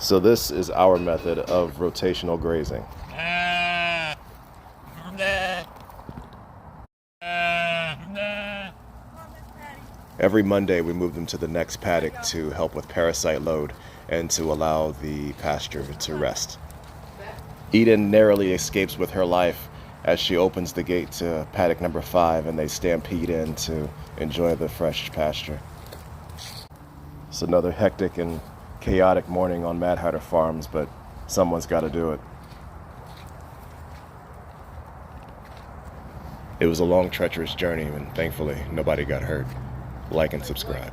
So this is our method of rotational grazing. Every Monday we move them to the next paddock to help with parasite load and to allow the pasture to rest. Eden narrowly escapes with her life as she opens the gate to paddock number 5 and they stampede in to enjoy the fresh pasture. It's another hectic and chaotic morning on Mad Hatter Farms, but someone's got to do it. It was a long, treacherous journey, and thankfully, nobody got hurt. Like and subscribe.